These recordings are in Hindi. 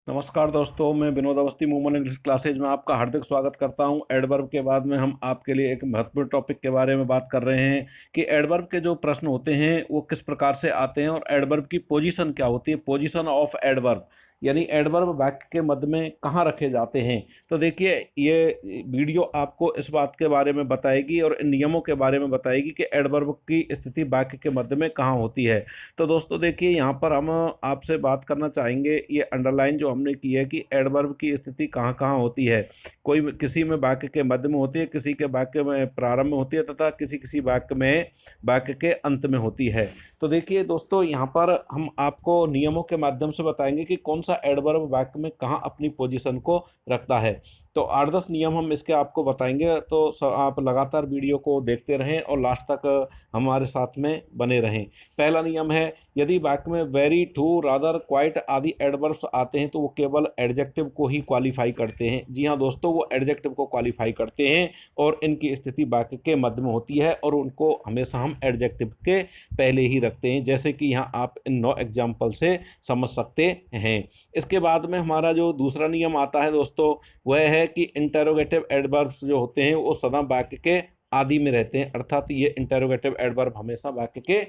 नमस्कार दोस्तों, मैं Vinod Awasthi movement English classes में आपका हार्दिक स्वागत करता हूं। एडवर्ब के बाद में हम आपके लिए एक महत्वपूर्ण टॉपिक के बारे में बात कर रहे हैं कि एडवर्ब के जो प्रश्न होते हैं वो किस प्रकार से आते हैं और एडवर्ब की पोजीशन क्या होती है। पोजीशन ऑफ एडवर्ब यानी एडवर्ब वाक्य के मध्य में कहाँ रखे जाते हैं। तो देखिए, ये वीडियो आपको इस बात के बारे में बताएगी और इन नियमों के बारे में बताएगी कि एडवर्ब की स्थिति वाक्य के मध्य में कहाँ होती है। तो दोस्तों देखिए, यहाँ पर हम आपसे बात करना चाहेंगे, ये अंडरलाइन जो हमने की है कि एडवर्ब की स्थिति कहाँ कहाँ होती है। कोई किसी में वाक्य के मध्य में होती है, किसी के वाक्य में प्रारंभ में होती है तथा किसी किसी वाक्य में वाक्य के अंत में होती है। तो देखिए दोस्तों, यहाँ पर हम आपको नियमों के माध्यम से बताएंगे कि कौन सा एडवर्ब वाक्य में कहाँ अपनी पोजीशन को रखता है। तो 8-10 नियम हम इसके आपको बताएंगे, तो आप लगातार वीडियो को देखते रहें और लास्ट तक हमारे साथ में बने रहें। पहला नियम है, यदि वाक्य में वेरी, ट्रू, रादर, क्वाइट आदि एडवर्ब्स आते हैं तो वो केवल एडजेक्टिव को ही क्वालिफाई करते हैं। जी हाँ दोस्तों, वो एडजेक्टिव को क्वालिफाई करते हैं और इनकी स्थिति वाक्य के मध्य में होती है और उनको हमेशा हम एडजेक्टिव के पहले ही रखते हैं, जैसे कि यहाँ आप इन 9 एग्जाम्पल से समझ सकते हैं। इसके बाद में हमारा जो दूसरा नियम आता है दोस्तों, वह है कि इंटरोगेटिव एडवर्ब्स जो होते हैं वो सदा वाक्य के आदि में रहते हैं, अर्थात ये इंटरोगेटिव एडवर्ब हमेशा वाक्य के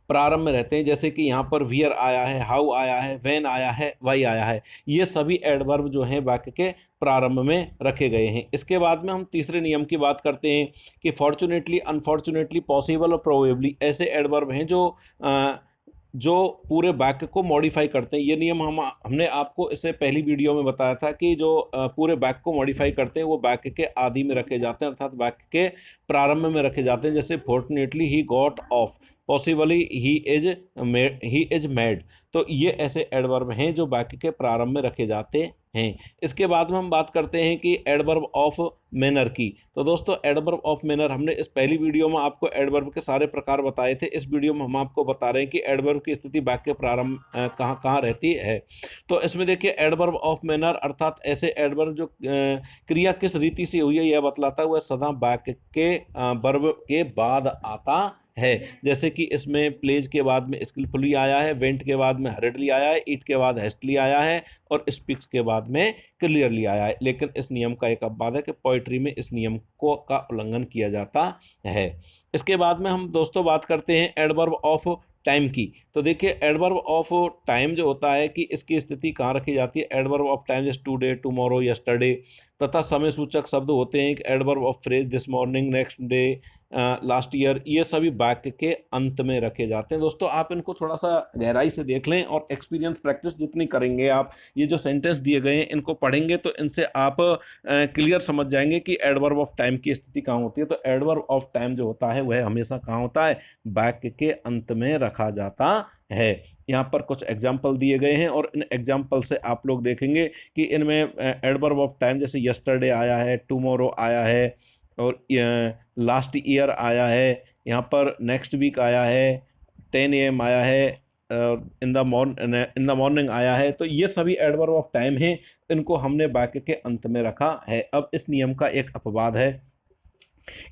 प्रारंभ में रहते हैं। जैसे कि यहाँ पर वियर आया है, हाउ आया है, व्हेन आया है, वाई आया है, ये सभी एडवर्ब जो हैं वाक्य के प्रारंभ में रखे गए हैं। इसके बाद में हम तीसरे नियम की बात करते हैं कि फॉर्चुनेटली, अनफॉर्चुनेटली, पॉसिबल और प्रोबेबली ऐसे एडवर्ब हैं जो पूरे वाक्य को मॉडिफाई करते हैं। ये नियम हमने आपको इससे पहली वीडियो में बताया था कि जो पूरे वाक्य को मॉडिफाई करते हैं वो वाक्य के आदि में रखे जाते हैं, अर्थात वाक्य के प्रारंभ में रखे जाते हैं। जैसे fortunately he got off, possibly he is made. तो ये ऐसे एडवर्ब हैं जो वाक्य के प्रारंभ में रखे जाते हैं। इसके बाद में हम बात करते हैं कि एडवर्ब ऑफ मैनर की। तो दोस्तों, एडवर्ब ऑफ मैनर हमने इस पहली वीडियो में आपको एडवर्ब के सारे प्रकार बताए थे। इस वीडियो में हम आपको बता रहे हैं कि एडवर्ब की स्थिति वाक्य प्रारंभ कहाँ कहाँ रहती है। तो इसमें देखिए, एडवर्ब ऑफ मैनर अर्थात ऐसे एडवर्ब जो क्रिया किस रीति से हुई है यह बतलाता हुआ सदा वाक्य के वर्ब के बाद आता है। जैसे कि इसमें प्लेज के बाद में स्किलफुली आया है, वेंट के बाद में हरिडली आया है, ईट के बाद हेस्टली आया है और स्पीक्स के बाद में क्लियरली आया है। लेकिन इस नियम का एक अपवाद है कि पोइट्री में इस नियम को का उल्लंघन किया जाता है। इसके बाद में हम दोस्तों बात करते हैं एडवर्ब ऑफ टाइम की। तो देखिए, एडवर्ब ऑफ टाइम जो होता है कि इसकी स्थिति कहाँ रखी जाती है। एडवर्ब ऑफ टाइम जैसे टुडे, टुमारो, यस्टरडे। तथा समय सूचक शब्द होते हैं कि adverb of phrase, this morning, next day, last year, ये सभी वाक्य के अंत में रखे जाते हैं। दोस्तों, आप इनको थोड़ा सा गहराई से देख लें और एक्सपीरियंस प्रैक्टिस जितनी करेंगे, आप ये जो सेंटेंस दिए गए हैं इनको पढ़ेंगे तो इनसे आप क्लियर समझ जाएंगे कि एडवर्ब ऑफ टाइम की स्थिति कहाँ होती है। तो एडवर्ब ऑफ टाइम जो होता है वह हमेशा कहाँ होता है, वाक्य के अंत में रखा जाता है। यहाँ पर कुछ एग्जाम्पल दिए गए हैं और इन एग्जाम्पल से आप लोग देखेंगे कि इनमें एडवर्ब ऑफ टाइम जैसे यस्टरडे आया है, टुमारो आया है और लास्ट ईयर आया है, यहाँ पर नेक्स्ट वीक आया है, 10 AM आया है, इन द मॉर्निंग आया है। तो ये सभी एडवर्ब ऑफ टाइम हैं, इनको हमने वाक्य के अंत में रखा है। अब इस नियम का एक अपवाद है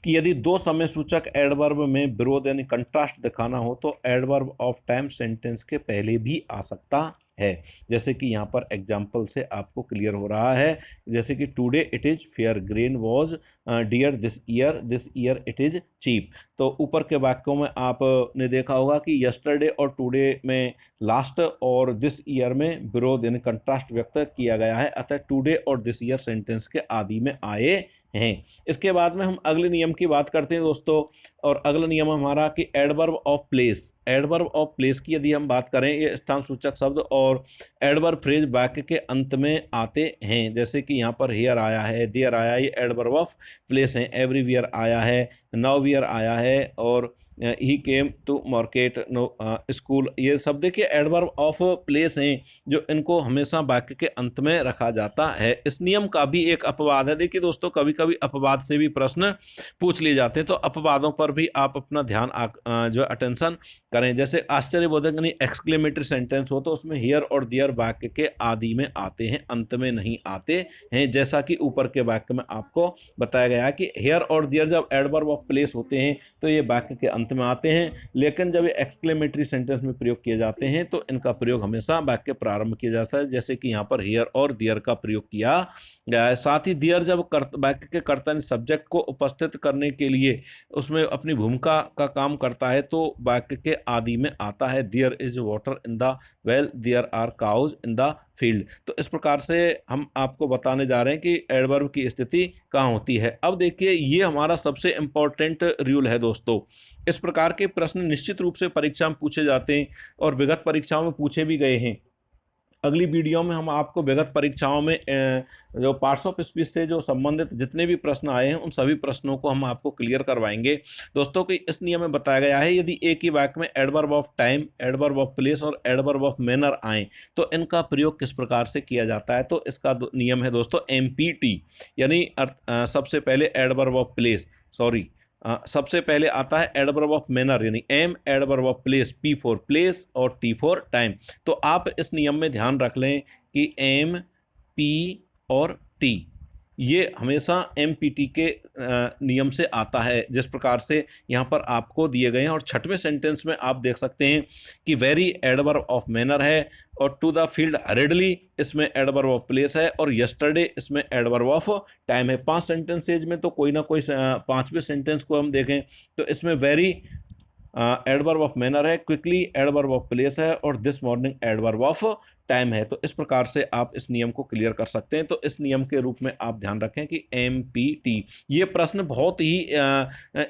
कि यदि दो समय सूचक एडवर्ब में विरोध यानी कंट्रास्ट दिखाना हो तो एडवर्ब ऑफ टाइम सेंटेंस के पहले भी आ सकता है। जैसे कि यहाँ पर एग्जाम्पल से आपको क्लियर हो रहा है, जैसे कि today it is fair, grain was dear this year it is cheap. तो ऊपर के वाक्यों में आपने देखा होगा कि यस्टरडे और टुडे में लास्ट और दिस ईयर में विरोध यानी कंट्रास्ट व्यक्त किया गया है, अतः टुडे और दिस ईयर सेंटेंस के आदि में आए हैं। इसके बाद में हम अगले नियम की बात करते हैं दोस्तों, और अगला नियम हमारा कि adverb of place. Adverb of place की यदि हम बात करें, ये स्थान सूचक शब्द और एडवर्ब फ्रेज वाक्य के अंत में आते हैं। जैसे कि यहाँ पर हियर आया है, देयर आया है, ये एडवर्ब ऑफ प्लेस हैं। एवरीवेयर आया है, नाउवेयर आया है और he came to market, no school, ये सब देखिए एडवर्ब ऑफ प्लेस हैं जो इनको हमेशा वाक्य के अंत में रखा जाता है। इस नियम का भी एक अपवाद है। देखिए दोस्तों, कभी कभी अपवाद से भी प्रश्न पूछ लिए जाते हैं, तो अपवादों पर भी आप अपना ध्यान जो अटेंशन करें। जैसे आश्चर्यबोधक यानी एक्सक्लेमेटरी सेंटेंस हो तो उसमें हियर और देयर वाक्य के आदि में आते हैं, अंत में नहीं आते हैं। जैसा कि ऊपर के वाक्य में आपको बताया गया है कि हियर और देयर जब एडवर्ब ऑफ प्लेस होते हैं तो ये वाक्य के अंत में आते हैं, लेकिन जब ये एक्सक्लेमेटरी सेंटेंस में प्रयोग किए जाते हैं तो इनका प्रयोग हमेशा वाक्य प्रारंभ किया जाता है, जैसे कि यहाँ पर हियर और दियर का प्रयोग किया गया है। साथ ही दियर जब वाक्य के कर्ता ने सब्जेक्ट को उपस्थित करने के लिए उसमें अपनी भूमिका का काम करता है तो वाक्य के आदि में आता है there is water in the well, there are cows in the field. तो इस प्रकार से हम आपको बताने जा रहे हैं कि एडवर्ब की स्थिति कहाँ होती है। अब देखिए ये हमारा सबसे इम्पोर्टेंट रूल है दोस्तों। इस प्रकार के प्रश्न निश्चित रूप से परीक्षा में पूछे जाते हैं और विगत परीक्षाओं में पूछे भी गए हैं। अगली वीडियो में हम आपको विगत परीक्षाओं में जो पार्ट्स ऑफ स्पीच से जो संबंधित जितने भी प्रश्न आए हैं उन सभी प्रश्नों को हम आपको क्लियर करवाएंगे दोस्तों। कि इस नियम में बताया गया है यदि एक ही वाक्य में adverb of time, adverb of place और एडवर्ब ऑफ मैनर आए तो इनका प्रयोग किस प्रकार से किया जाता है। तो इसका नियम है दोस्तों MPT, यानी सबसे पहले एडवर्ब ऑफ प्लेस, सबसे पहले आता है एडवर्ब ऑफ मैनर, यानी M adverb of place, P for place और T फॉर टाइम। तो आप इस नियम में ध्यान रख लें कि एम, P और T ये हमेशा MPT के नियम से आता है, जिस प्रकार से यहाँ पर आपको दिए गए हैं। और छठवें सेंटेंस में आप देख सकते हैं कि वेरी एडवर्ब ऑफ मैनर है, और टू द फील्ड हरिडली इसमें एडवर्ब ऑफ प्लेस है, और यस्टरडे इसमें एडवर्ब ऑफ टाइम है। 5 सेंटेंसेज में तो कोई ना कोई 5वें सेंटेंस को हम देखें तो इसमें वेरी एडवर्ब ऑफ मैनर है, क्विकली एडवर्ब ऑफ प्लेस है, और this morning adverb of time है। तो इस प्रकार से आप इस नियम को क्लियर कर सकते हैं। तो इस नियम के रूप में आप ध्यान रखें कि MPT ये प्रश्न बहुत ही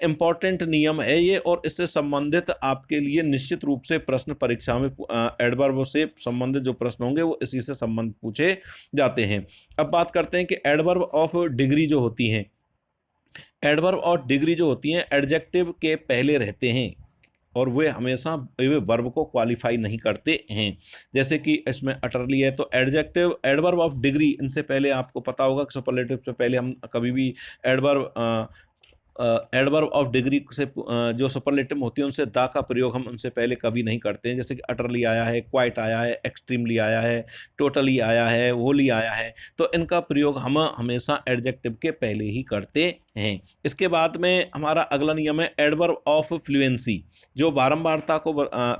इम्पॉर्टेंट नियम है ये, और इससे संबंधित आपके लिए निश्चित रूप से प्रश्न परीक्षा में एडवर्ब से संबंधित जो प्रश्न होंगे वो इसी से संबंध पूछे जाते हैं। अब बात करते हैं कि एडवर्ब ऑफ डिग्री जो होती हैं, एडवर्ब ऑफ डिग्री जो होती हैं एडजेक्टिव के पहले रहते हैं और वे हमेशा वे वर्ब को क्वालिफाई नहीं करते हैं। जैसे कि इसमें अटरली है तो एडजेक्टिव एडवर्ब ऑफ डिग्री, इनसे पहले आपको पता होगा कि सुपरलेटिव से पहले हम कभी भी एडवर्ब ऑफ डिग्री से जो सुपरलेटिव होती है उनसे दा का प्रयोग हम उनसे पहले कभी नहीं करते हैं। जैसे कि अटरली आया है, क्वाइट आया है, एक्सट्रीमली आया है, टोटली आया है, होली आया है, तो इनका प्रयोग हम हमेशा एडजेक्टिव के पहले ही करते हैं। इसके बाद में हमारा अगला नियम है एडवर्ब ऑफ फ्लुएंसी, जो बारंबारता को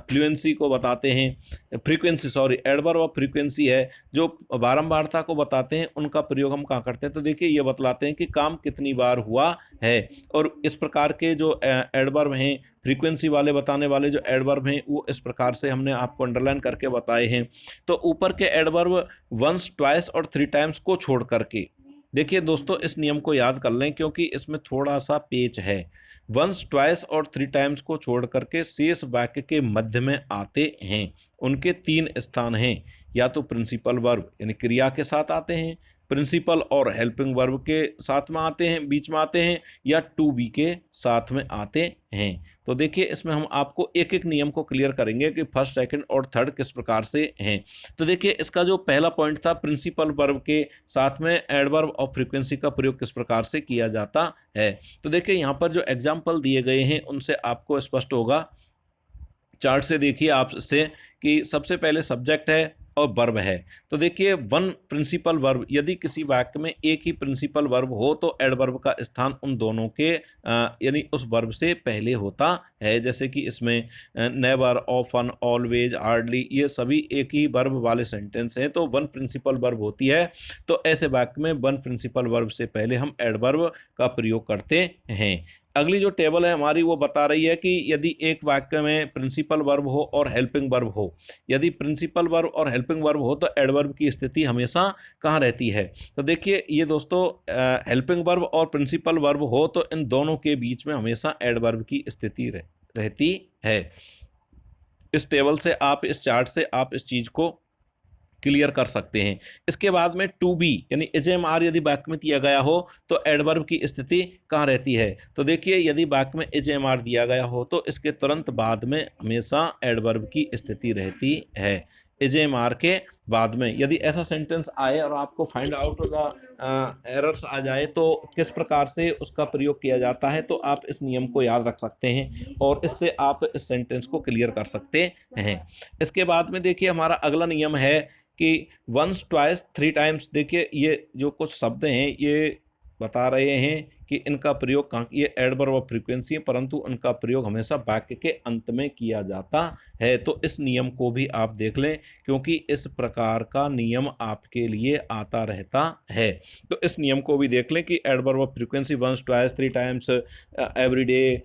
फ्लुएंसी को बताते हैं, फ्रीक्वेंसी एडवर्ब ऑफ फ्रीक्वेंसी है जो बारंबारता को बताते हैं, उनका प्रयोग हम कहाँ करते हैं। तो देखिए ये बतलाते हैं कि काम कितनी बार हुआ है, और इस प्रकार के जो एडवर्ब हैं फ्रीक्वेंसी वाले बताने वाले जो एडवर्ब हैं वो इस प्रकार से हमने आपको अंडरलाइन करके बताए हैं। तो ऊपर के एडवर्ब वंस, ट्वाइस और 3 टाइम्स को छोड़ करके, देखिए दोस्तों इस नियम को याद कर लें क्योंकि इसमें थोड़ा सा पेच है। वंस, ट्वाइस और 3 टाइम्स को छोड़ करके शेष वाक्य के मध्य में आते हैं। उनके 3 स्थान हैं, या तो प्रिंसिपल वर्ब यानी क्रिया के साथ आते हैं, प्रिंसिपल और हेल्पिंग वर्ब के साथ में आते हैं, बीच में आते हैं, या टू बी के साथ में आते हैं। तो देखिए इसमें हम आपको एक एक नियम को क्लियर करेंगे कि फर्स्ट, सेकंड और थर्ड किस प्रकार से हैं। तो देखिए इसका जो पहला पॉइंट था प्रिंसिपल वर्ब के साथ में एडवर्ब ऑफ फ्रीक्वेंसी का प्रयोग किस प्रकार से किया जाता है। तो देखिए यहाँ पर जो एग्जाम्पल दिए गए हैं उनसे आपको स्पष्ट होगा। चार्ट से देखिए आपसे कि सबसे पहले सब्जेक्ट है और वर्ब है। तो देखिए वन प्रिंसिपल वर्ब, यदि किसी वाक्य में एक ही प्रिंसिपल वर्ब हो तो एडवर्ब का स्थान उन दोनों के यानी उस वर्ब से पहले होता है। जैसे कि इसमें नेवर, ऑफन, ऑलवेज, हार्डली ये सभी एक ही वर्ब वाले सेंटेंस हैं, तो वन प्रिंसिपल वर्ब होती है। तो ऐसे वाक्य में वन प्रिंसिपल वर्ब से पहले हम एडवर्ब का प्रयोग करते हैं। अगली जो टेबल है हमारी वो बता रही है कि यदि एक वाक्य में प्रिंसिपल वर्ब हो और हेल्पिंग वर्ब हो, यदि प्रिंसिपल वर्ब और हेल्पिंग वर्ब हो तो एडवर्ब की स्थिति हमेशा कहाँ रहती है। तो देखिए ये दोस्तों हेल्पिंग वर्ब और प्रिंसिपल वर्ब हो तो इन दोनों के बीच में हमेशा एडवर्ब की स्थिति रहती है। इस टेबल से आप, इस चार्ट से आप इस चीज़ को क्लियर कर सकते हैं। इसके बाद में टू बी यानी एजएमआर यदि वाक्य में दिया गया हो तो एडवर्ब की स्थिति कहाँ रहती है। तो देखिए यदि वाक्य में एजएमआर दिया गया हो तो इसके तुरंत बाद में हमेशा एडवर्ब की स्थिति रहती है। एजएमआर के बाद में यदि ऐसा सेंटेंस आए और आपको फाइंड आउट द एरर्स आ जाए तो किस प्रकार से उसका प्रयोग किया जाता है, तो आप इस नियम को याद रख सकते हैं और इससे आप इस सेंटेंस को क्लियर कर सकते हैं। इसके बाद में देखिए हमारा अगला नियम है कि वंस, ट्वाइस, 3 टाइम्स। देखिए ये जो कुछ शब्द हैं ये बता रहे हैं कि इनका प्रयोग कहाँ, ये एडवर्ब ऑफ फ्रीक्वेंसी है, परंतु उनका प्रयोग हमेशा वाक्य के अंत में किया जाता है। तो इस नियम को भी आप देख लें, क्योंकि इस प्रकार का नियम आपके लिए आता रहता है। तो इस नियम को भी देख लें कि adverb of frequency once, twice, 3 times, every day,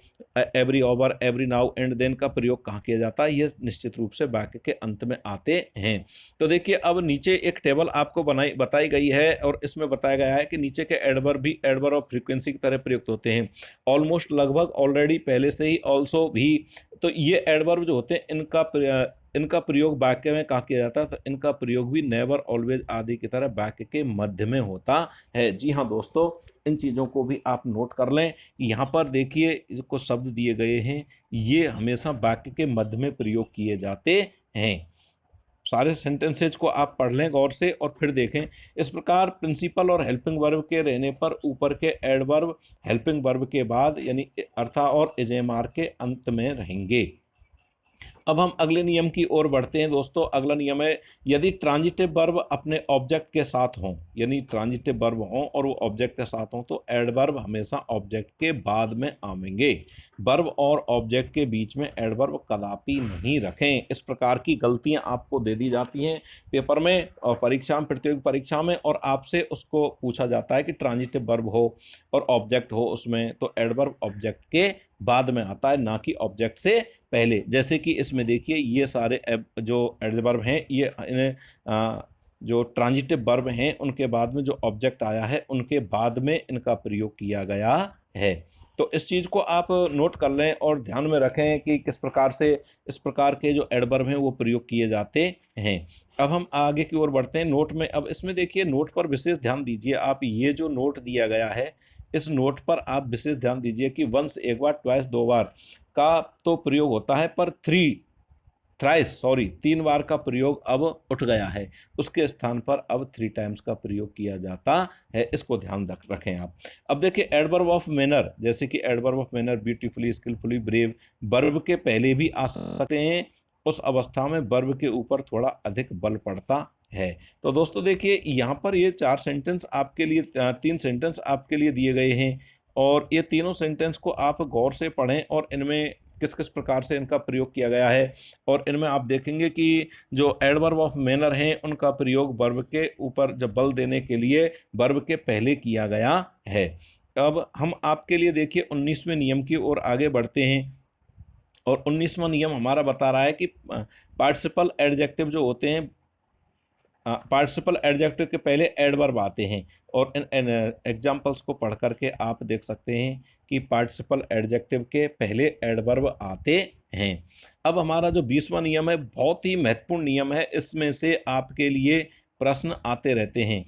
every hour, every now and then का प्रयोग कहाँ किया जाता है, ये निश्चित रूप से वाक्य के अंत में आते हैं। तो देखिए अब नीचे एक टेबल आपको बताई गई है और इसमें बताया गया है कि नीचे के एडवर्ब भी एडवर्ब ऑफ फ्रीक्वेंसी की तरह प्रयुक्त होते हैं। ऑलमोस्ट, लगभग, ऑलरेडी, पहले से ही, ऑल्सो भी। तो ये एडवर्ब जो होते हैं इनका प्रयोग वाक्य में कहाँ किया जाता है, तो इनका प्रयोग भी नेवर, ऑलवेज आदि की तरह वाक्य के मध्य में होता है। जी हाँ दोस्तों, इन चीज़ों को भी आप नोट कर लें। यहाँ पर देखिए कुछ शब्द दिए गए हैं, ये हमेशा वाक्य के मध्य में प्रयोग किए जाते हैं। सारे सेंटेंसेज को आप पढ़ लें गौर से और फिर देखें। इस प्रकार प्रिंसिपल और हेल्पिंग वर्ब के रहने पर ऊपर के एडवर्ब हेल्पिंग वर्ब के बाद यानी अर्था और इजेमार के अंत में रहेंगे। अब हम अगले नियम की ओर बढ़ते हैं दोस्तों। अगला नियम है, यदि ट्रांजिटिव वर्ब अपने ऑब्जेक्ट के साथ हों, यानी ट्रांजिटिव वर्ब हों और वो ऑब्जेक्ट के साथ हों, तो एडवर्ब हमेशा ऑब्जेक्ट के बाद में आवेंगे। वर्ब और ऑब्जेक्ट के बीच में एडवर्ब कदापि नहीं रखें। इस प्रकार की गलतियां आपको दे दी जाती हैं पेपर में और परीक्षा में, प्रतियोगी परीक्षा में, और आपसे उसको पूछा जाता है कि ट्रांजिटिव वर्ब हो और ऑब्जेक्ट हो उसमें, तो एडवर्ब ऑब्जेक्ट के बाद में आता है, ना कि ऑब्जेक्ट से पहले। जैसे कि इसमें देखिए ये सारे जो एडवर्ब हैं, ये जो ट्रांजिटिव वर्ब हैं उनके बाद में जो ऑब्जेक्ट आया है उनके बाद में इनका प्रयोग किया गया है। तो इस चीज़ को आप नोट कर लें और ध्यान में रखें कि किस प्रकार से इस प्रकार के जो एडवर्ब हैं वो प्रयोग किए जाते हैं। अब हम आगे की ओर बढ़ते हैं नोट में। अब इसमें देखिए नोट पर विशेष ध्यान दीजिए आप। ये जो नोट दिया गया है इस नोट पर आप विशेष ध्यान दीजिए कि वंस एक बार, ट्वाइस दो बार का तो प्रयोग होता है, पर तीन बार का प्रयोग अब उठ गया है। उसके स्थान पर अब 3 टाइम्स का प्रयोग किया जाता है। इसको ध्यान रखें आप। अब देखिए एडवर्ब ऑफ मैनर, जैसे कि adverb of manner beautifully, skilfully, brave, verb के पहले भी आ सकते हैं। उस अवस्था में वर्ब के ऊपर थोड़ा अधिक बल पड़ता है। तो दोस्तों देखिए यहाँ पर ये 4 सेंटेंस आपके लिए, 3 सेंटेंस आपके लिए दिए गए हैं और ये तीनों सेंटेंस को आप गौर से पढ़ें और इनमें किस किस प्रकार से इनका प्रयोग किया गया है। और इनमें आप देखेंगे कि जो एडवर्ब ऑफ मैनर हैं उनका प्रयोग वर्ब के ऊपर जब बल देने के लिए वर्ब के पहले किया गया है। अब हम आपके लिए देखिए 19वें नियम की ओर आगे बढ़ते हैं और 19वां नियम हमारा बता रहा है कि पार्टिसिपल एडजेक्टिव जो होते हैं, पार्टिसिपल एडजेक्टिव के पहले एडवर्ब आते हैं और इन एग्जाम्पल्स को पढ़ करके आप देख सकते हैं कि पार्टिसिपल एडजेक्टिव के पहले एडवर्ब आते हैं। अब हमारा जो 20वां नियम है बहुत ही महत्वपूर्ण नियम है। इसमें से आपके लिए प्रश्न आते रहते हैं।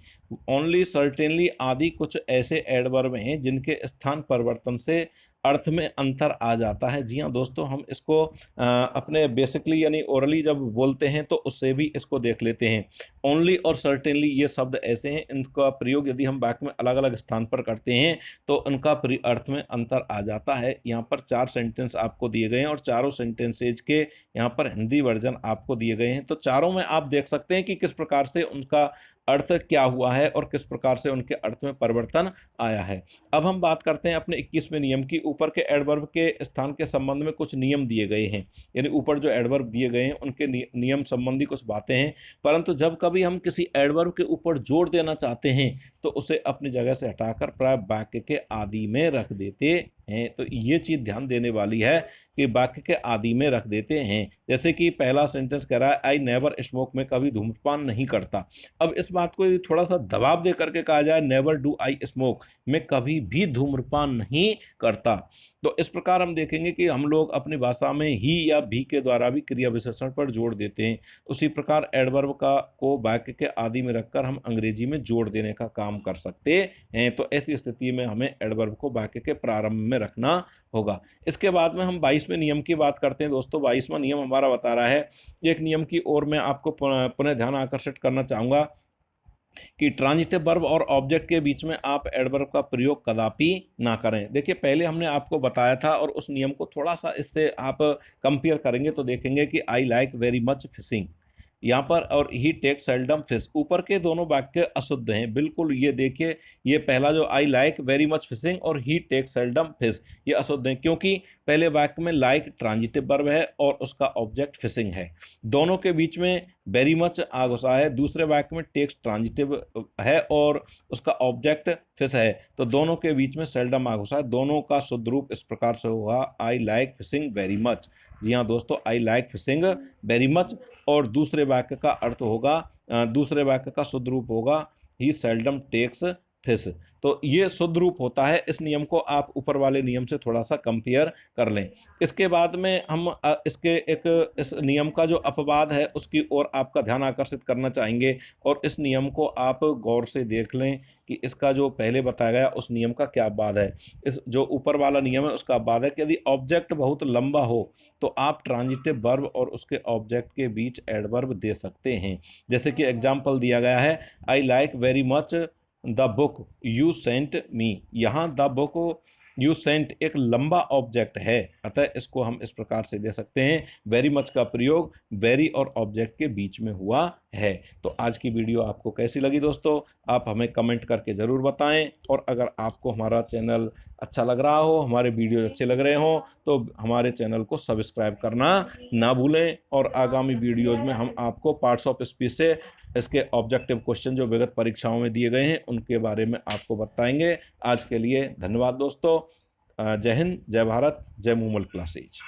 ओनली, सर्टेनली आदि कुछ ऐसे एडवर्ब हैं जिनके स्थान परिवर्तन से अर्थ में अंतर आ जाता है। जी हाँ दोस्तों, हम इसको अपने बेसिकली यानी ओरली जब बोलते हैं तो उससे भी इसको देख लेते हैं। ओनली और सर्टेनली ये शब्द ऐसे हैं, इनका प्रयोग यदि हम वाक्य में अलग अलग स्थान पर करते हैं तो उनका अर्थ में अंतर आ जाता है। यहाँ पर 4 सेंटेंस आपको दिए गए हैं और चारों सेंटेंसेज के यहाँ पर हिंदी वर्जन आपको दिए गए हैं। तो चारों में आप देख सकते हैं कि किस प्रकार से उनका अर्थ क्या हुआ है और किस प्रकार से उनके अर्थ में परिवर्तन आया है। अब हम बात करते हैं अपने 21वें नियम की। ऊपर के एडवर्ब के स्थान के संबंध में कुछ नियम दिए गए हैं, यानी ऊपर जो एडवर्ब दिए गए हैं उनके नियम संबंधी कुछ बातें हैं। परंतु जब कभी हम किसी एडवर्ब के ऊपर जोड़ देना चाहते हैं तो उसे अपनी जगह से हटाकर प्राय वाक्य के आदि में रख देते हैं। तो ये चीज़ ध्यान देने वाली है कि वाक्य के आदि में रख देते हैं। जैसे कि पहला सेंटेंस कह रहा है आई नेवर स्मोक, मैं कभी धूम्रपान नहीं करता। अब इस बात को थोड़ा सा दबाव दे करके कहा जाए नेवर डू आई स्मोक, मैं कभी भी धूम्रपान नहीं करता। तो इस प्रकार हम देखेंगे कि हम लोग अपनी भाषा में ही या भी के द्वारा भी क्रिया विशेषण पर जोड़ देते हैं। उसी प्रकार एडवर्ब को वाक्य के आदि में रखकर हम अंग्रेजी में जोड़ देने का काम कर सकते हैं। तो ऐसी स्थिति में हमें एडवर्ब को वाक्य के प्रारंभ में रखना होगा। इसके बाद में हम 22वें नियम की बात करते हैं दोस्तों। 22वां नियम हमारा बता रहा है, एक नियम की ओर मैं आपको पुनः ध्यान आकर्षित करना चाहूँगा कि ट्रांजिटिव वर्ब और ऑब्जेक्ट के बीच में आप एडवर्ब का प्रयोग कदापि ना करें। देखिए पहले हमने आपको बताया था और उस नियम को थोड़ा सा इससे आप कंपेयर करेंगे तो देखेंगे कि I like very much fishing. यहाँ पर, और ही टेक सेल्डम फिश, ऊपर के दोनों वाक्य अशुद्ध हैं बिल्कुल। ये देखिए, ये पहला जो I like very much fishing और ही टेक सेल्डम फिश, ये अशुद्ध हैं क्योंकि पहले वाक्य में लाइक ट्रांजिटिव वर्ब है और उसका ऑब्जेक्ट फिशिंग है। दोनों के बीच में वेरी मच आ घुसा है, दूसरे वाक्य में टेक्स ट्रांजिटिव है और उसका ऑब्जेक्ट फिश है, तो दोनों के बीच में सेल्डम आ घुसा है। दोनों का शुद्ध रूप इस प्रकार से होगा, I like fishing very much. जी हाँ दोस्तों, I like fishing very much, और दूसरे वाक्य का अर्थ होगा, दूसरे वाक्य का शुद्ध रूप होगा ही सेल्डम टेक्स फिश। तो ये शुद्ध रूप होता है। इस नियम को आप ऊपर वाले नियम से थोड़ा सा कंपेयर कर लें। इसके बाद में हम इसके इस नियम का जो अपवाद है उसकी ओर आपका ध्यान आकर्षित करना चाहेंगे, और इस नियम को आप गौर से देख लें कि इसका जो पहले बताया गया उस नियम का क्या अपवाद है। इस जो ऊपर वाला नियम है उसका अपवाद है कि यदि ऑब्जेक्ट बहुत लंबा हो तो आप ट्रांजिटिव वर्ब और उसके ऑब्जेक्ट के बीच एडवर्ब दे सकते हैं। जैसे कि एग्जाम्पल दिया गया है, I like very much the book you sent me. यहाँ द बुक यू सेंट एक लंबा ऑब्जेक्ट है, अतः इसको हम इस प्रकार से दे सकते हैं, वेरी मच का प्रयोग वेरी और ऑब्जेक्ट के बीच में हुआ है। तो आज की वीडियो आपको कैसी लगी दोस्तों, आप हमें कमेंट करके ज़रूर बताएं, और अगर आपको हमारा चैनल अच्छा लग रहा हो, हमारे वीडियो अच्छे लग रहे हों, तो हमारे चैनल को सब्सक्राइब करना ना भूलें। और आगामी वीडियोज़ में हम आपको पार्ट्स ऑफ स्पीच से इसके ऑब्जेक्टिव क्वेश्चन जो विगत परीक्षाओं में दिए गए हैं उनके बारे में आपको बताएंगे। आज के लिए धन्यवाद दोस्तों। जय हिंद, जय भारत, जय मूमल क्लासेज।